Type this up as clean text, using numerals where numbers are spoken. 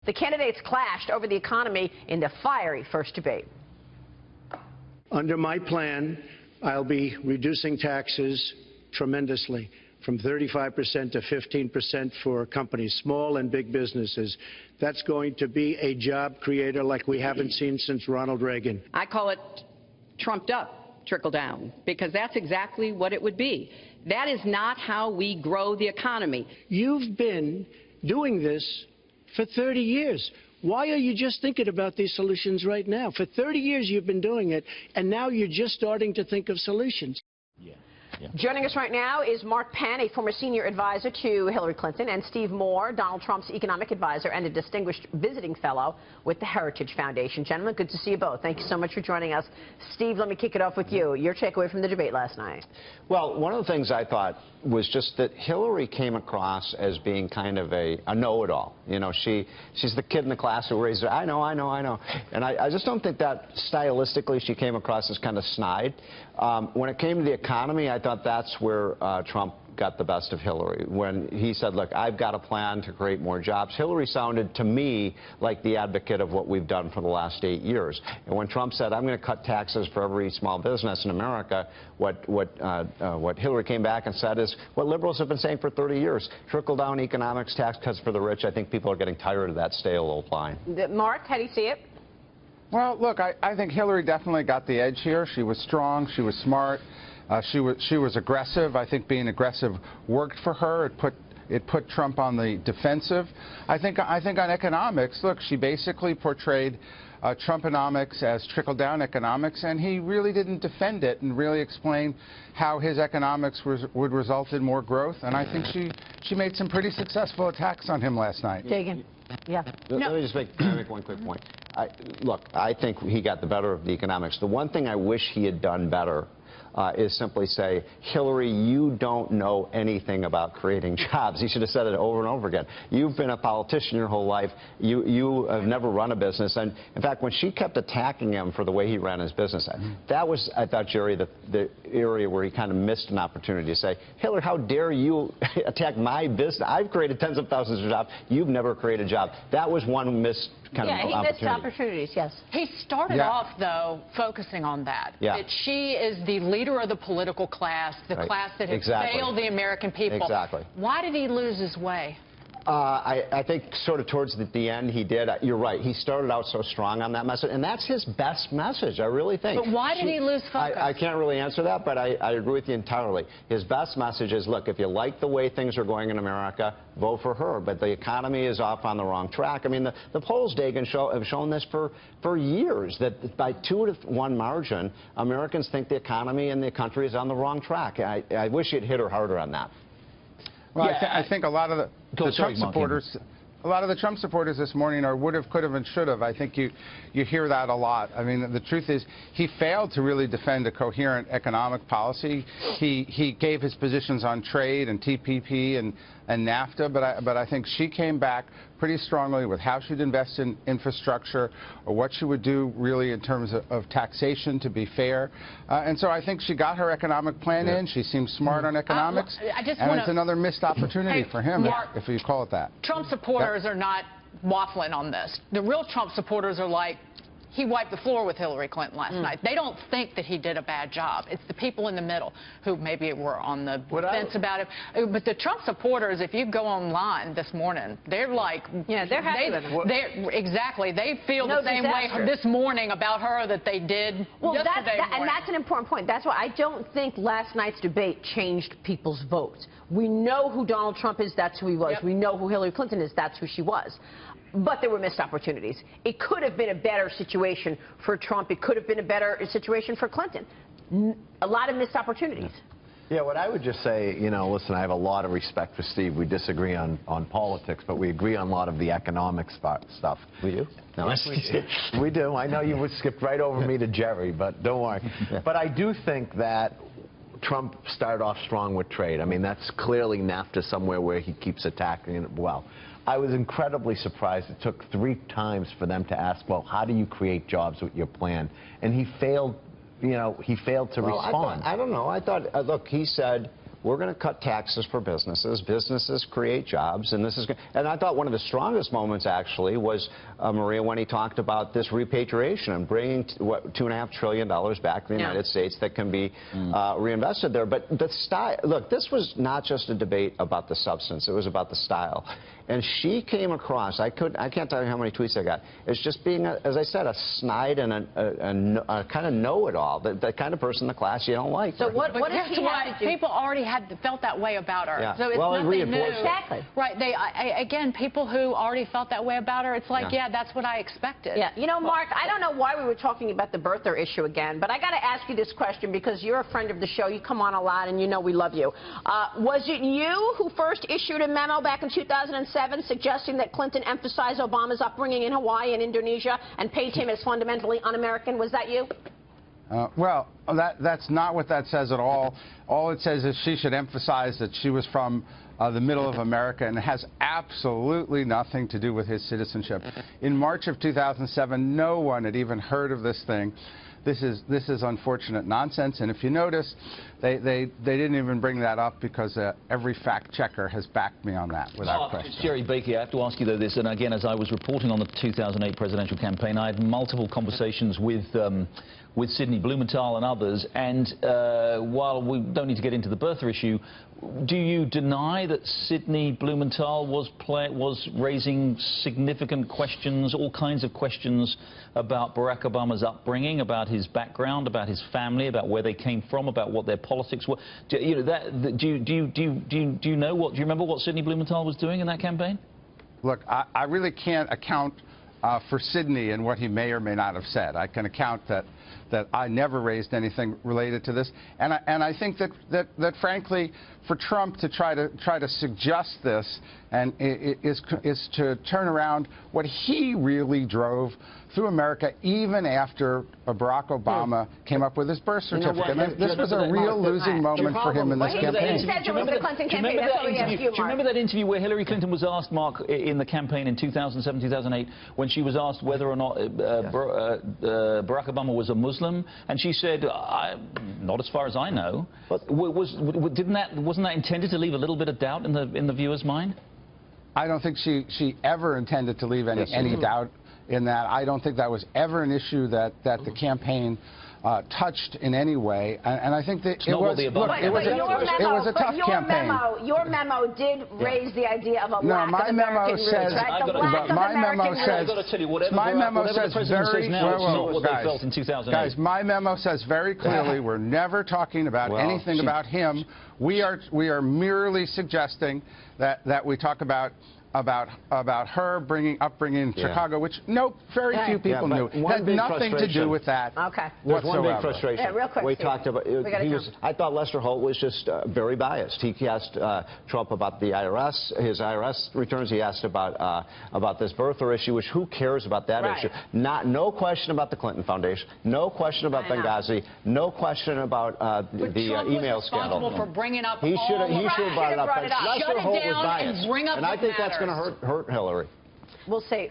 The candidates clashed over the economy in the fiery first debate. Under my plan, I'll be reducing taxes tremendously, from 35% to 15% for companies, small and big businesses. That's going to be a job creator like we haven't seen since Ronald Reagan. I call it trumped up trickle down, because that's exactly what it would be. That is not how we grow the economy. You've been doing this for 30 years. Why are you just thinking about these solutions right now? For 30 years you've been doing it, and now you're just starting to think of solutions. Joining us right now is Mark Penn, a former senior advisor to Hillary Clinton, and Steve Moore, Donald Trump's economic advisor and a distinguished visiting fellow with the Heritage Foundation. Gentlemen, good to see you both. Thank you so much for joining us. Steve, let me kick it off with you. Your takeaway from the debate last night. Well, one of the things I thought was just that Hillary came across as being kind of a know-it-all. You know, she's the kid in the class who raised her, I know. And I just don't think that stylistically she came across as kind of snide. When it came to the economy, I thought that's where Trump got the best of Hillary. When he said, look, I've got a plan to create more jobs, Hillary sounded to me like the advocate of what we've done for the last 8 years. And when Trump said, I'm going to cut taxes for every small business in America, what Hillary came back and said is what liberals have been saying for 30 years. Trickle-down economics, tax cuts for the rich. I think people are getting tired of that stale old line. Mark, how do you see it? Well, look, I think Hillary definitely got the edge here. She was strong. She was smart. She was aggressive. I think being aggressive worked for her. It put Trump on the defensive. I think on economics, look, she basically portrayed Trumponomics as trickle-down economics, and he really didn't defend it and really explain how his economics would result in more growth. And I think she made some pretty successful attacks on him last night. Kagan. Yeah. Let me just make one quick point. Look, I think he got the better of the economics. The one thing I wish he had done better is simply say, Hillary, you don't know anything about creating jobs. He should have said it over and over again. You've been a politician your whole life. You have never run a business. And in fact, when she kept attacking him for the way he ran his business, that was, I thought, Jerry, the area where he kind of missed an opportunity to say, Hillary, how dare you attack my business? I've created tens of thousands of jobs. You've never created a job. That was one missed kind of opportunity. Yeah, he missed opportunities, yes. He started off, though, focusing on that. Yeah. That she is the leader of the political class, the class that has failed the American people. Exactly. Why did he lose his way? I think sort of towards the end he did. You're right. He started out so strong on that message, and that's his best message, I really think. But why did he lose focus? I can't really answer that, but I agree with you entirely. His best message is, look, if you like the way things are going in America, vote for her. But the economy is off on the wrong track. I mean, the polls, Dagan, have shown this for years, that by 2-to-1 margin, Americans think the economy and the country is on the wrong track. I wish he'd hit her harder on that. Well, I think a lot of the Trump supporters, this morning are would have, could have, and should have. I think you hear that a lot. I mean, the truth is he failed to really defend a coherent economic policy. He gave his positions on trade and TPP and NAFTA, but I think she came back pretty strongly with how she'd invest in infrastructure, or what she would do really in terms of taxation to be fair. And so I think she got her economic plan in. She seems smart on economics. And it's another missed opportunity for him, Mark, if you call it that. Trump supporters are not waffling on this. The real Trump supporters are like, he wiped the floor with Hillary Clinton last night. They don't think that he did a bad job. It's the people in the middle who maybe were on the fence about it. But the Trump supporters, if you go online this morning, they're like, yeah, they're happy with him. Exactly. They feel the same way this morning about her that they did yesterday morning. And that's an important point. That's why I don't think last night's debate changed people's votes. We know who Donald Trump is. That's who he was. We know who Hillary Clinton is. That's who she was. But there were missed opportunities. It could have been a better situation for Trump. It could have been a better situation for Clinton. A lot of missed opportunities. Yeah, what I would just say, you know, listen, I have a lot of respect for Steve. We disagree on politics, but we agree on a lot of the economic stuff. We do? No, yes, we do. I know you would skip right over me to Jerry, but don't worry. But I do think that Trump started off strong with trade. I mean, that's clearly NAFTA somewhere where he keeps attacking it well. I was incredibly surprised. It took 3 times for them to ask, well, how do you create jobs with your plan? And he failed, you know, he failed to respond. I don't know. I thought, look, he said, we're going to cut taxes for businesses. Businesses create jobs, and this is. And I thought one of the strongest moments actually was Maria when he talked about this repatriation and bringing $2.5 trillion back to the United States that can be reinvested there. But the style. Look, this was not just a debate about the substance; it was about the style. And she came across, I can't tell you how many tweets I got, as just being, as I said, a snide and a kind of know-it-all, the kind of person in the class you don't like. So what does he have to do? People already felt that way about her. Yeah. So it's well, nothing new. Exactly. Right. Again, people who already felt that way about her, it's like, yeah, that's what I expected. Yeah. You know, Mark, I don't know why we were talking about the birther issue again, but I got to ask you this question because you're a friend of the show. You come on a lot, and you know we love you. Was it you who first issued a memo back in 2007 suggesting that Clinton emphasized Obama's upbringing in Hawaii and Indonesia and paint him as fundamentally un-American? Was that you? Well, that's not what that says at all. All it says is she should emphasize that she was from the middle of America, and it has absolutely nothing to do with his citizenship. In March of 2007, no one had even heard of this thing. This is unfortunate nonsense, and if you notice, they didn't even bring that up because every fact checker has backed me on that without question. Jerry Baker, I have to ask you though this, and again, as I was reporting on the 2008 presidential campaign, I had multiple conversations with Sidney Blumenthal and others, and while we don't need to get into the birther issue, do you deny that Sidney Blumenthal was raising significant questions, all kinds of questions about Barack Obama's upbringing, about his background, about his family, about where they came from, about what their politics were? Do you remember what Sidney Blumenthal was doing in that campaign? Look, I really can't account for Sidney and what he may or may not have said. I can account that I never raised anything related to this, and I think that frankly, for Trump to try to suggest this and is to turn around what he really drove through America, even after Barack Obama came up with his birth certificate. This was a real losing moment for him in this campaign. He said it was the Clinton campaign. That's what we asked you, Mark. Do you remember that interview where Hillary Clinton was asked, Mark, in the campaign in 2007, 2008, when she was asked whether or not Barack Obama was a Muslim, and she said, "Not as far as I know." But wasn't that intended to leave a little bit of doubt in the viewer's mind? I don't think she ever intended to leave any doubt in that. I don't think that was ever an issue that the campaign touched in any way, and I think that it was a tough campaign. Your memo did raise the idea of a lack of American roots, right? The lack of American roots. I've got to tell you, whatever the president says now, it's not what they felt in 2008. Guys, my memo says very clearly we're never talking about anything about him. We are merely suggesting that we talk about her upbringing in Chicago, which very few people knew. It had nothing to do with that. Okay. There's one big frustration. Yeah, real quick. We talked about. I thought Lester Holt was just very biased. He asked Trump about the IRS, his IRS returns. He asked about this birther issue, which who cares about that issue? No question about the Clinton Foundation. No question about Benghazi. No question about the email scandal. Trump was responsible for bringing up he should have brought it up. Lester Holt was biased, and bring up and I think that's going to hurt Hillary. We'll say